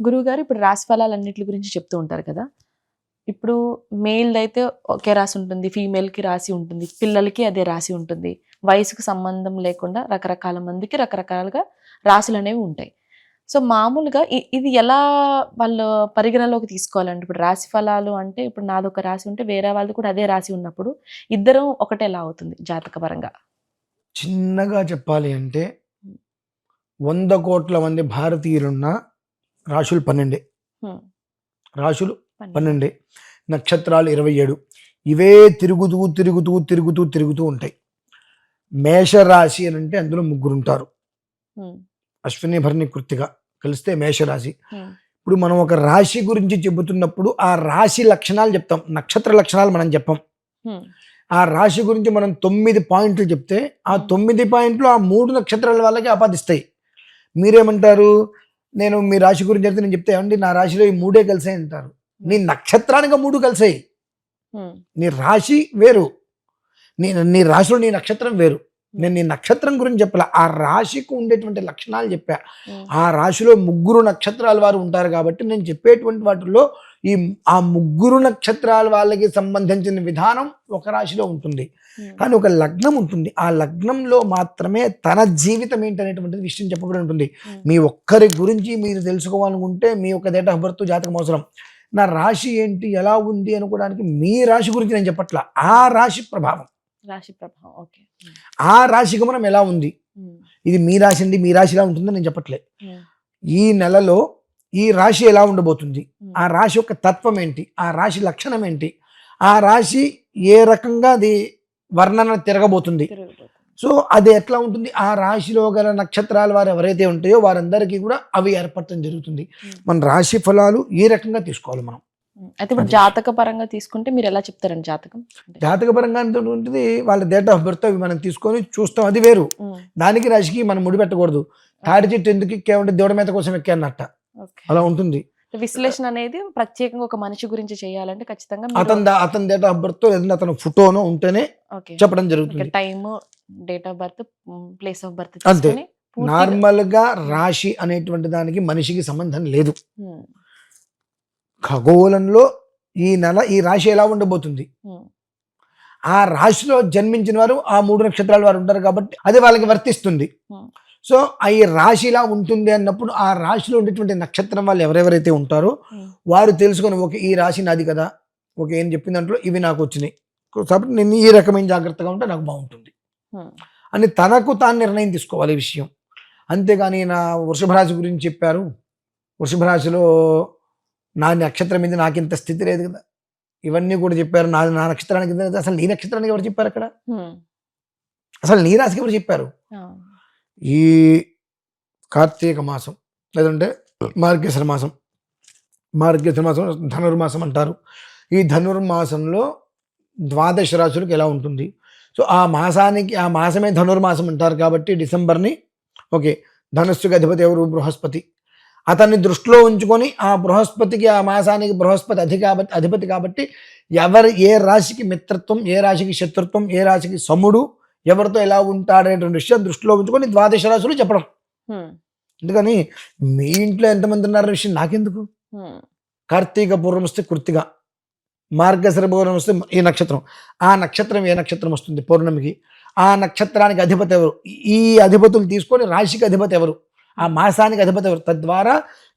గురువుగారు ఇప్పుడు రాశి ఫలాలన్నిటి గురించి చెప్తూ ఉంటారు కదా. ఇప్పుడు మేల్‌దైతే ఒకే రాశి ఉంటుంది. ఫీమేల్‌కి రాశి ఉంటుంది. పిల్లలకి అదే రాశి ఉంటుంది. వయసుకు సంబంధం లేకుండా రకరకాల మందికి రకరకాలుగా రాశులనేవి ఉంటాయి. సో, మామూలుగా ఇది ఎలా వాళ్ళు పరిగణలోకి తీసుకోవాలండి? ఇప్పుడు రాశి ఫలాలు అంటే ఇప్పుడు నాదొక రాశి ఉంటే వేరే వాళ్ళది కూడా అదే రాశి ఉన్నప్పుడు ఇద్దరం ఒకటెలా అవుతుంది జాతకపరంగా? చిన్నగా చెప్పాలి అంటే 100,00,00,000 మంది భారతీయులున్న రాశులు 12. హ్మ్. రాశులు 12. 12. నక్షత్రాలు 27. ఇవే తిరుగుతూ ఉంటాయి. మేషరాశి అని అంటే అందులో ముగ్గురు ఉంటారు. అశ్విని భరణి కృత్తిక కలిస్తే మేషరాశి. ఇప్పుడు మనం ఒక రాశి గురించి చెబుతున్నప్పుడు ఆ రాశి లక్షణాలు చెప్తాం, నక్షత్ర లక్షణాలు మనం చెప్పం. ఆ రాశి గురించి మనం 9 పాయింట్లు చెప్తే ఆ 9 పాయింట్లు ఆ 3 నక్షత్రాల వాళ్ళకి ఆపాదిస్తాయి. మీరేమంటారు? నేను మీ రాశి గురించి అయితే నేను చెప్తే ఏమండి నా రాశిలో ఈ 3 కలిసాయి అంటారు. నీ నక్షత్రానికి 3 కలిసాయి. నీ రాశి వేరు, నీ రాశిలో నీ నక్షత్రం వేరు. నేను నీ నక్షత్రం గురించి చెప్పలే, ఆ రాశికి ఉండేటువంటి లక్షణాలు చెప్పా. ఆ రాశిలో 3 నక్షత్రాల వారు ఉంటారు కాబట్టి నేను చెప్పేటువంటి వాటిల్లో ఆ 3 నక్షత్రాల వాళ్ళకి సంబంధించిన విధానం ఒక రాశిలో ఉంటుంది. కానీ ఒక లగ్నం ఉంటుంది, ఆ లగ్నంలో మాత్రమే తన జీవితం ఏంటనేటువంటిది విషయం చెప్పబడి ఉంటుంది. మీ ఒక్కరి గురించి మీరు తెలుసుకోవాలనుకుంటే మీ యొక్క డేట్ ఆఫ్ బర్త్ జాతకం అవసరం. నా రాశి ఏంటి ఎలా ఉంది అనుకోవడానికి మీ రాశి గురించి నేను చెప్పట్లా, ఆ రాశి ప్రభావం, ఓకే. ఆ రాశి గమనం ఎలా ఉంది, ఇది మీ రాశి అండి మీ రాశి ఎలా ఉంటుందో నేను చెప్పట్లే. ఈ నెలలో ఈ రాశి ఎలా ఉండబోతుంది, ఆ రాశి యొక్క తత్వం ఏంటి, ఆ రాశి లక్షణం ఏంటి, ఆ రాశి ఏ రకంగా అది వర్ణన తిరగబోతుంది, సో అది ఎట్లా ఉంటుంది, ఆ రాశిలో గల నక్షత్రాల వారు ఎవరైతే ఉంటాయో వారందరికీ కూడా అవి ఏర్పడటం జరుగుతుంది. మన రాశి ఫలాలు ఈ రకంగా తీసుకోవాలి మనం. అయితే ఇప్పుడు జాతక పరంగా తీసుకుంటే మీరు ఎలా చెప్తారండి? జాతక పరంగా ఉంటుంది వాళ్ళ డేట్ ఆఫ్ బర్త్ అవి మనం తీసుకొని చూస్తాం, అది వేరు. దానికి రాశికి మనం ముడిపెట్టకూడదు. తాడి చెట్టు ఎందుకు ఎక్కామంటే దేవుడి మీద కోసం ఎక్కా అన్నట్ట, అలా ఉంటుంది. విశ్లేషణ అనేది ప్రత్యేకంగా ఒక మనిషి గురించి చేయాలంటే ఖచ్చితంగా అతని డేట్ ఆఫ్ బర్త్ లేదంటే అతను ఫోటోనో ఉంటేనే చెప్పడం జరుగుతుంది. Time, date of birth, place of birth అంతే. నార్మల్ గా రాశి అనేటువంటి దానికి మనిషికి సంబంధం లేదు. ఖగోళంలో ఈ నెల ఈ రాశి ఎలా ఉండబోతుంది, ఆ రాశిలో జన్మించిన వారు ఆ 3 నక్షత్రాల వారు ఉంటారు కాబట్టి అది వాళ్ళకి వర్తిస్తుంది. సో ఈ రాశి ఇలా ఉంటుంది అన్నప్పుడు ఆ రాశిలో ఉండేటువంటి నక్షత్రం వాళ్ళు ఎవరెవరైతే ఉంటారో వారు తెలుసుకొని ఓకే ఈ రాశి నాది కదా, ఓకే ఏం చెప్పిన దాంట్లో ఇవి నాకు వచ్చినాయి కాబట్టి నేను ఈ రకమైన జాగ్రత్తగా ఉంటే నాకు బాగుంటుంది అని తనకు తాను నిర్ణయం తీసుకోవాలి ఈ విషయం. అంతేగాని నా వృషభ రాశి గురించి చెప్పారు, వృషభ రాశిలో నా నక్షత్రం మీద నాకు ఇంత స్థితి లేదు కదా, ఇవన్నీ కూడా చెప్పారు, నా నక్షత్రానికి అసలు నీ నక్షత్రానికి ఎవరు చెప్పారు అక్కడ, అసలు నీ రాశికి ఎవరు చెప్పారు? ఈ కార్తీక మాసం లేదంటే మార్గశిర మాసం ధనుర్మాసం అంటారు. ఈ ధనుర్మాసంలో 12 రాశులకు ఎలా ఉంటుంది, సో ఆ మాసమే ధనుర్మాసం అంటారు కాబట్టి డిసెంబర్ని ఓకే ధనుస్సుకి అధిపతి ఎవరు? బృహస్పతి. అతన్ని దృష్టిలో ఉంచుకొని ఆ బృహస్పతికి ఆ మాసానికి బృహస్పతి అధిపతి కాబట్టి ఎవరు ఏ రాశికి మిత్రత్వం, ఏ రాశికి శత్రుత్వం, ఏ రాశికి సముడు, ఎవరితో ఎలా ఉంటాడనేటువంటి విషయం దృష్టిలో ఉంచుకొని 12 రాశులు చెప్పడం. అందుకని మీ ఇంట్లో ఎంతమంది ఉన్నారు విషయం నాకెందుకు. కార్తీక పూర్వం వస్తే కృత్తిక, మార్గశిర పూర్వం వస్తే ఈ నక్షత్రం, ఆ నక్షత్రం ఏ నక్షత్రం వస్తుంది పౌర్ణమికి, ఆ నక్షత్రానికి అధిపతి ఎవరు, ఈ అధిపతులు తీసుకొని రాశికి అధిపతి ఎవరు, ఆ మాసానికి అధిపతి ఎవరు, తద్వారా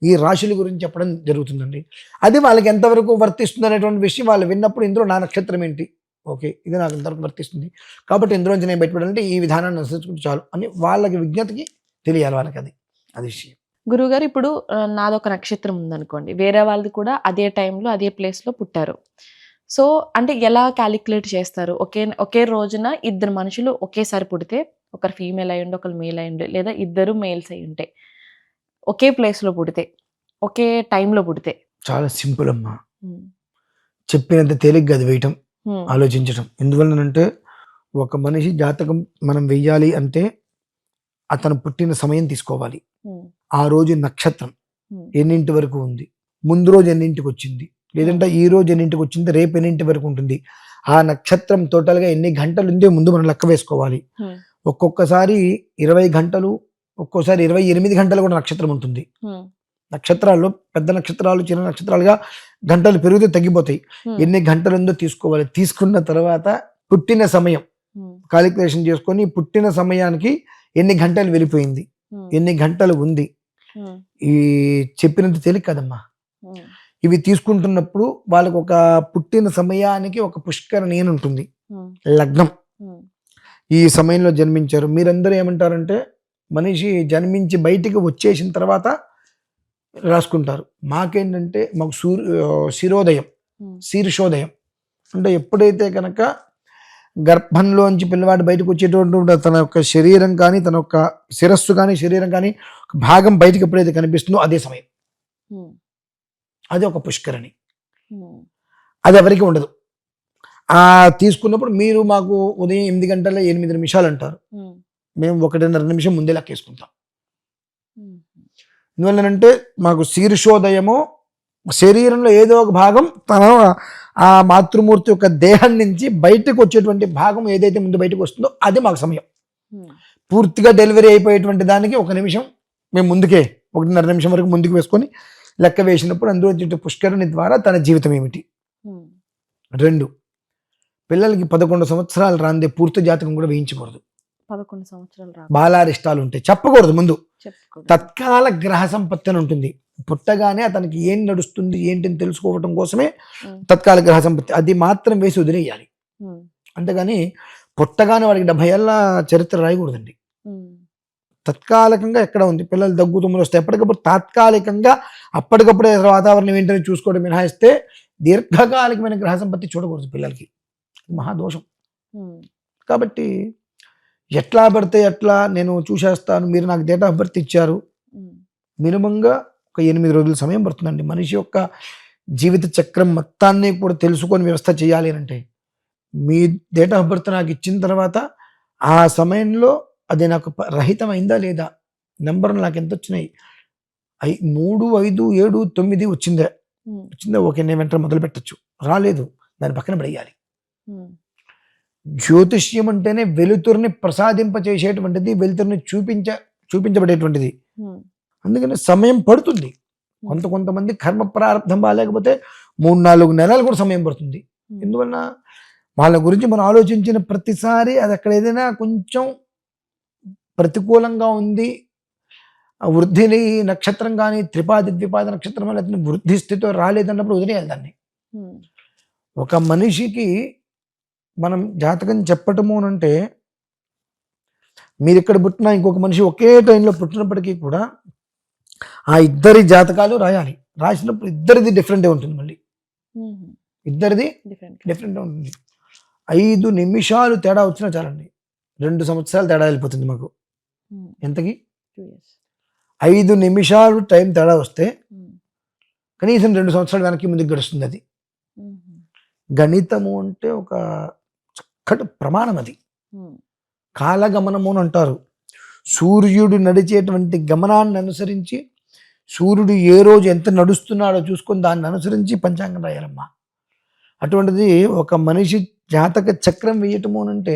ఈ రాశుల గురించి చెప్పడం జరుగుతుందండి. అది వాళ్ళకి ఎంతవరకు వర్తిస్తుంది అనేటువంటి విషయం వాళ్ళు విన్నప్పుడు ఇందులో నా నక్షత్రం ఏంటి, ఓకే ఇది నాకు ఇంతవరకు వర్తిస్తుంది కాబట్టి ఇందులోంచి నేను బయటపడాలంటే ఈ విధానాన్ని అనుసరించుకుంటే చాలు అని వాళ్ళకి విజ్ఞతకి తెలియాలి వాళ్ళకి, అది విషయం. గురువుగారు ఇప్పుడు నాదొక నక్షత్రం ఉందనుకోండి, వేరే వాళ్ళది కూడా అదే టైంలో అదే ప్లేస్లో పుట్టారు. సో అంటే ఎలా క్యాలిక్యులేట్ చేస్తారు? ఒకే రోజున ఇద్దరు మనుషులు ఒకేసారి పుడితే, ఒకరు ఫీమేల్ అయ్యండి ఒకరు మేల్ అయ్యండి, లేదా ఇద్దరు మేల్స్ అయి ఉంటే ఒకే ప్లేస్లో పుడితే, ఒకే టైంలో పుడితే చాలా సింపుల్ అమ్మా, చెప్పినంత తేలిగ్గా అది వేయటం, ఆలోచించటం. ఎందువలనంటే ఒక మనిషి జాతకం మనం వెయ్యాలి అంటే అతను పుట్టిన సమయం తీసుకోవాలి, ఆ రోజు నక్షత్రం ఎన్నింటి వరకు ఉంది, ముందు రోజు ఎన్నింటికి వచ్చింది, లేదంటే ఈ రోజు ఎన్నింటికి వచ్చింది, రేపు ఎన్నింటి వరకు ఉంటుంది, ఆ నక్షత్రం టోటల్గా ఎన్ని గంటలు ఉందో ముందు మనం లెక్క వేసుకోవాలి. ఒక్కొక్కసారి 20 గంటలు, ఒక్కోసారి 28 గంటలు కూడా నక్షత్రం ఉంటుంది. నక్షత్రాల్లో పెద్ద నక్షత్రాలు చిన్న నక్షత్రాలుగా గంటలు పెరిగితే తగ్గిపోతాయి. ఎన్ని గంటలు ఉందో తీసుకోవాలి. తీసుకున్న తర్వాత పుట్టిన సమయం కాలిక్యులేషన్ చేసుకొని పుట్టిన సమయానికి ఎన్ని గంటలు వెళ్ళిపోయింది, ఎన్ని గంటలు ఉంది, ఈ చెప్పినంత తేలిక కదమ్మా. ఇవి తీసుకుంటున్నప్పుడు వాళ్ళకు ఒక పుట్టిన సమయానికి ఒక పుష్కరణి అని ఉంటుంది, లగ్నం. ఈ సమయంలో జన్మించారు. మీరందరూ ఏమంటారంటే మనిషి జన్మించి బయటికి వచ్చేసిన తర్వాత రాసుకుంటారు. మాకేంటంటే మాకు శిరోదయం, శీర్షోదయం అంటే ఎప్పుడైతే కనుక గర్భంలోంచి పిల్లవాడు బయటకు వచ్చేటువంటి తన యొక్క శరీరం కానీ తన యొక్క శిరస్సు కానీ శరీరం కానీ భాగం బయటకు ఎప్పుడైతే కనిపిస్తుందో అదే సమయం. అది ఒక పుష్కరణి. అది ఎవరికి ఉండదు. తీసుకున్నప్పుడు మీరు మాకు ఉదయం 8 గంటల 8 నిమిషాలు అంటారు, మేము 1.5 నిమిషం ముందే లెక్కేసుకుంటాం. ఎందువల్లనంటే మాకు శీర్షోదయము శరీరంలో ఏదో ఒక భాగం తన ఆ మాతృమూర్తి యొక్క దేహం నుంచి బయటకు వచ్చేటువంటి భాగం ఏదైతే ముందు బయటకు వస్తుందో అది మాకు సమయం. పూర్తిగా డెలివరీ అయిపోయేటువంటి దానికి 1 నిమిషం మేము ముందుకే 1.5 నిమిషం వరకు ముందుకు వేసుకొని లెక్క వేసినప్పుడు అందులో పుష్కరణి ద్వారా తన జీవితం ఏమిటి. 2, పిల్లలకి 11 సంవత్సరాలు రాందే పూర్తి జాతకం కూడా వేయించకూడదు. 11 సంవత్సరాలు బాలారిష్టాలు ఉంటాయి, చెప్పకూడదు ముందు. తత్కాల గ్రహ సంపత్తి అని ఉంటుంది. పుట్టగానే అతనికి ఏం నడుస్తుంది ఏంటిని తెలుసుకోవటం కోసమే తత్కాల గ్రహ సంపత్తి, అది మాత్రం వేసి వదిలేయాలి. అంతేగాని పుట్టగానే వాడికి 70 ఏళ్ళ చరిత్ర రాయకూడదండి. తత్కాలికంగా ఎక్కడ ఉంది, పిల్లలు దగ్గు తుమ్ములు వస్తే ఎప్పటికప్పుడు తాత్కాలికంగా అప్పటికప్పుడే వాతావరణం ఏంటని చూసుకోవడం మినహాయిస్తే దీర్ఘకాలికమైన గ్రహ సంపత్తి చూడకూడదు పిల్లలకి, మహాదోషం. కాబట్టి ఎట్లా పడితే ఎట్లా నేను చూసేస్తాను, మీరు నాకు డేట్ ఆఫ్ బర్త్ ఇచ్చారు, మినిమంగా ఒక 8 రోజుల సమయం పడుతుందండి. మనిషి యొక్క జీవిత చక్రం మొత్తాన్ని కూడా తెలుసుకొని వ్యవస్థ చేయాలి అంటే మీ డేట్ ఆఫ్ బర్త్ నాకు ఇచ్చిన తర్వాత ఆ సమయంలో అది నాకు రహితమైందా లేదా, నెంబర్లు నాకు ఎంత వచ్చినాయి, 3, 5, 7, 9 వచ్చిందా ఓకే నేను వెంటనే మొదలు పెట్టచ్చు, రాలేదు దాన్ని పక్కన పడేయాలి. జ్యోతిష్యం అంటేనే వెలుతురుని ప్రసాదింపచేసేటువంటిది, వెలుతురుని చూపించబడేటువంటిది. అందుకని సమయం పడుతుంది. కొంతమంది కర్మ ప్రారంభం బాగాలేకపోతే 3-4 నెలలు కూడా సమయం పడుతుంది. ఎందువల్ల వాళ్ళ గురించి మనం ఆలోచించిన ప్రతిసారి అది అక్కడ ఏదైనా కొంచెం ప్రతికూలంగా ఉంది, వృద్ధిని నక్షత్రం కానీ త్రిపాది ద్విపాద నక్షత్రం కానీ వృద్ధి స్థితితో రాలేదన్నప్పుడు వదిలేయాలి దాన్ని. ఒక మనిషికి మనం జాతకం చెప్పటము అంటే మీరు ఇక్కడ పుట్టిన ఇంకొక మనిషి ఒకే టైంలో పుట్టినప్పటికీ కూడా ఆ ఇద్దరి జాతకాలు రాయాలి. రాసినప్పుడు ఇద్దరిది డిఫరెంటే ఉంటుంది, మళ్ళీ ఇద్దరిది డిఫరెంట్గా ఉంటుంది. 5 నిమిషాలు తేడా వచ్చినా చాలండి, 2 సంవత్సరాలు తేడా వెళ్ళిపోతుంది మాకు. ఎంతకి 5 నిమిషాలు టైం తేడా వస్తే కనీసం 2 సంవత్సరాలు వెనక్కి ముందుకు గడుస్తుంది. అది గణితము అంటే ఒక చక్కటి ప్రమాణం. అది కాలగమనము అని అంటారు. సూర్యుడు నడిచేటువంటి గమనాన్ని అనుసరించి సూర్యుడు ఏ రోజు ఎంత నడుస్తున్నాడో చూసుకొని దాన్ని అనుసరించి పంచాంగం రాయాలమ్మా. అటువంటిది ఒక మనిషి జాతక చక్రం వేయటము అంటే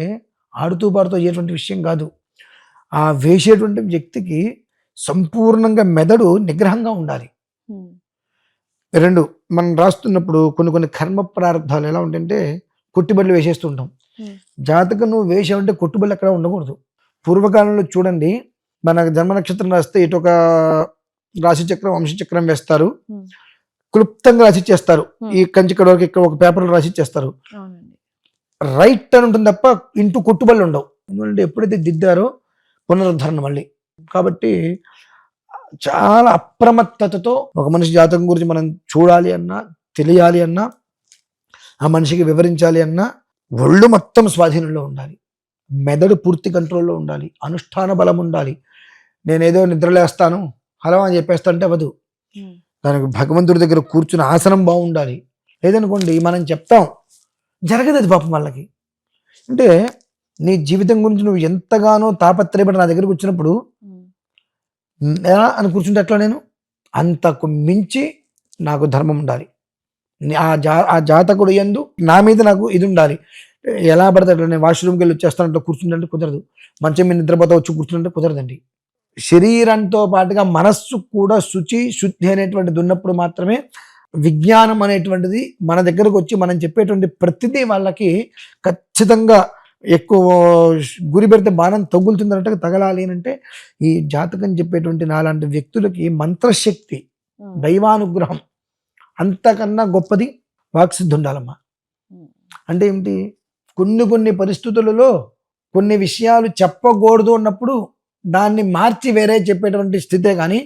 ఆడుతూ పాడుతూ అయ్యేటువంటి విషయం కాదు. ఆ వేసేటువంటి వ్యక్తికి సంపూర్ణంగా మెదడు నిగ్రహంగా ఉండాలి. 2, మనం రాస్తున్నప్పుడు కొన్ని కర్మ ప్రారంధాలు ఎలా ఉంటాయంటే కొట్టుబడులు వేసేస్తూ ఉంటాం. జాతకం నువ్వు వేసావంటే కొట్టుబడులు ఎక్కడ ఉండకూడదు. పూర్వకాలంలో చూడండి, మన జన్మ నక్షత్రం రాస్తే ఇటు ఒక రాశి చక్రం వంశ చక్రం వేస్తారు, క్లుప్తంగా రాసి చేస్తారు. ఈ కంచికడ వరకు ఇక్కడ ఒక పేపర్లో రాసి చేస్తారు. రైట్ అని ఉంటుంది తప్ప ఇంటూ కొట్టుబడులు ఉండవు. ఎందుకంటే ఎప్పుడైతే దిద్దారో పునరుద్ధరణ మళ్ళీ. కాబట్టి చాలా అప్రమత్తతతో ఒక మనిషి జాతకం గురించి మనం చూడాలి అన్నా, తెలియాలి అన్నా, ఆ మనిషికి వివరించాలి అన్నా ఒళ్ళు మొత్తం స్వాధీనంలో ఉండాలి, మెదడు పూర్తి కంట్రోల్లో ఉండాలి, అనుష్ఠాన బలం ఉండాలి. నేనేదో నిద్రలేస్తాను హలో అని చెప్పేస్తాంటే అవ్వదు. దానికి భగవంతుడి దగ్గర కూర్చుని ఆసనం బాగుండాలి. లేదనుకోండి మనం చెప్తాం, జరగదు అది పాపం వాళ్ళకి. అంటే నీ జీవితం గురించి నువ్వు ఎంతగానో తాపత్రయపడి నా దగ్గరకు వచ్చినప్పుడు ఎలా అని కూర్చుంటే ఎట్లా, నేను అంతకు మించి నాకు ధర్మం ఉండాలి. ఆ జాతకుడు యందు నా మీద నాకు ఇది ఉండాలి. ఎలా పడితే అట్లా నేను వాష్రూమ్కి వెళ్ళి వచ్చేస్తానంటే కూర్చుంటే కుదరదు. మంచం మీద నిద్రపోతా వచ్చి కూర్చుంటే కుదరదండి. శరీరంతో పాటుగా మనస్సు కూడా శుద్ధి అనేటువంటిది ఉన్నప్పుడు మాత్రమే విజ్ఞానం అనేటువంటిది మన దగ్గరకు వచ్చి మనం చెప్పేటువంటి ప్రతిదీ వాళ్ళకి ఖచ్చితంగా ఎక్కువ గురి పెడితే బాణం తగులుతుందన్నట్టుగా తగలాలి అంటే ఈ జాతకం చెప్పేటువంటి నాలాంటి వ్యక్తులకి మంత్రశక్తి, దైవానుగ్రహం అంతకన్నా గొప్పది వాక్సిద్ధి ఉండాలమ్మా. అంటే ఏమిటి, కొన్ని పరిస్థితులలో కొన్ని విషయాలు చెప్పకూడదు అన్నప్పుడు దాన్ని మార్చి వేరే చెప్పేటువంటి స్థితే కానీ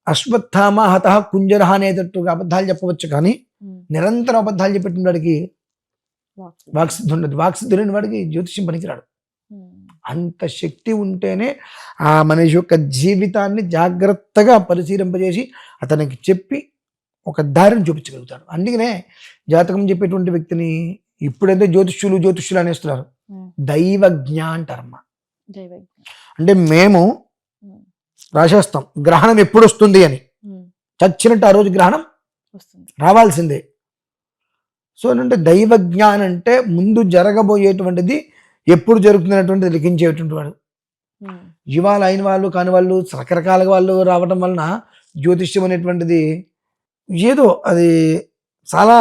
అశ్వత్థామ హతః కుంజరః అనేటట్టుగా అబద్ధాలు చెప్పవచ్చు, కానీ నిరంతరం అబద్ధాలు చెప్పేటువంటి వాడికి వాక్సిద్ధి ఉండదు. వాక్సిద్ధి లేని వాడికి జ్యోతిష్యం పనికిరాడు. అంత శక్తి ఉంటేనే ఆ మనిషి యొక్క జీవితాన్ని జాగ్రత్తగా పరిశీలింపజేసి అతనికి చెప్పి ఒక దారిని చూపించగలుగుతాడు. అందుకనే జాతకం చెప్పేటువంటి వ్యక్తిని ఇప్పుడైతే జ్యోతిష్యులు అనేస్తున్నారు, దైవజ్ఞ అంటారమ్మా. అంటే మేము రాసేస్తాం గ్రహణం ఎప్పుడు వస్తుంది అని, చచ్చినట్టు ఆ రోజు గ్రహణం రావాల్సిందే. సో అంటే దైవజ్ఞానం అంటే ముందు జరగబోయేటువంటిది ఎప్పుడు జరుగుతున్నటువంటిది లిఖించేటువంటి వాడు. ఇవాళ అయిన వాళ్ళు కాని వాళ్ళు రకరకాలుగా వాళ్ళు రావడం వలన జ్యోతిష్యం అనేటువంటిది ఏదో అది చాలా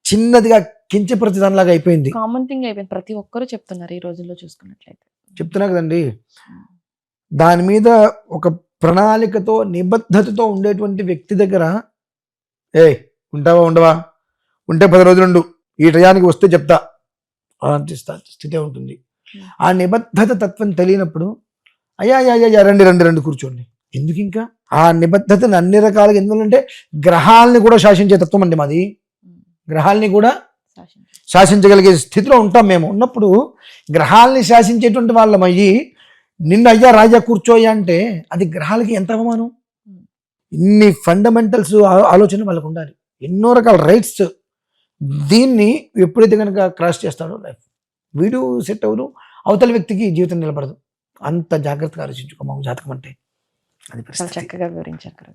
చిన్నదిగా కించపరిచేదానిలాగా అయిపోయింది, కామన్ థింగ్ అయిపోయింది. ప్రతి ఒక్కరు చెప్తున్నారు ఈ రోజుల్లో చూసుకున్నట్లయితే. చెప్తున్నా కదండి. దాని మీద ఒక ప్రణాళికతో నిబద్ధతతో ఉండేటువంటి వ్యక్తి దగ్గర ఉంటావా ఉండవా, ఉంటే 10 రోజులుండు, ఈ టయానికి వస్తే చెప్తా అలాంటి స్థితి ఉంటుంది. ఆ నిబద్ధత తత్వం తెలియనప్పుడు అయ్యా రండి కూర్చోండి, ఎందుకు ఇంకా ఆ నిబద్ధతను అన్ని రకాలుగా, ఎందుకంటే గ్రహాలని కూడా శాసించే తత్వం అండి మాది. గ్రహాలని కూడా శాసించగలిగే స్థితిలో ఉంటాం మేము. ఉన్నప్పుడు గ్రహాలని శాసించేటువంటి వాళ్ళం అయ్యి నిన్ను అయ్యా రాజా కూర్చోయ్యా అంటే అది గ్రహాలకి ఎంత అవమానం. ఇన్ని ఫండమెంటల్స్ ఆలోచన వాళ్ళకు ఉండాలి, ఎన్నో రకాల రైట్స్. దీన్ని ఎప్పుడైతే కనుక క్రాస్ చేస్తాడో లైఫ్ వీడు సెట్ అవ్వదు, అవతల వ్యక్తికి జీవితం నిలబడదు. అంత జాగ్రత్తగా ఆలోచించుకో మాకు జాతకం అంటే. అది చక్కగా వివరించారు.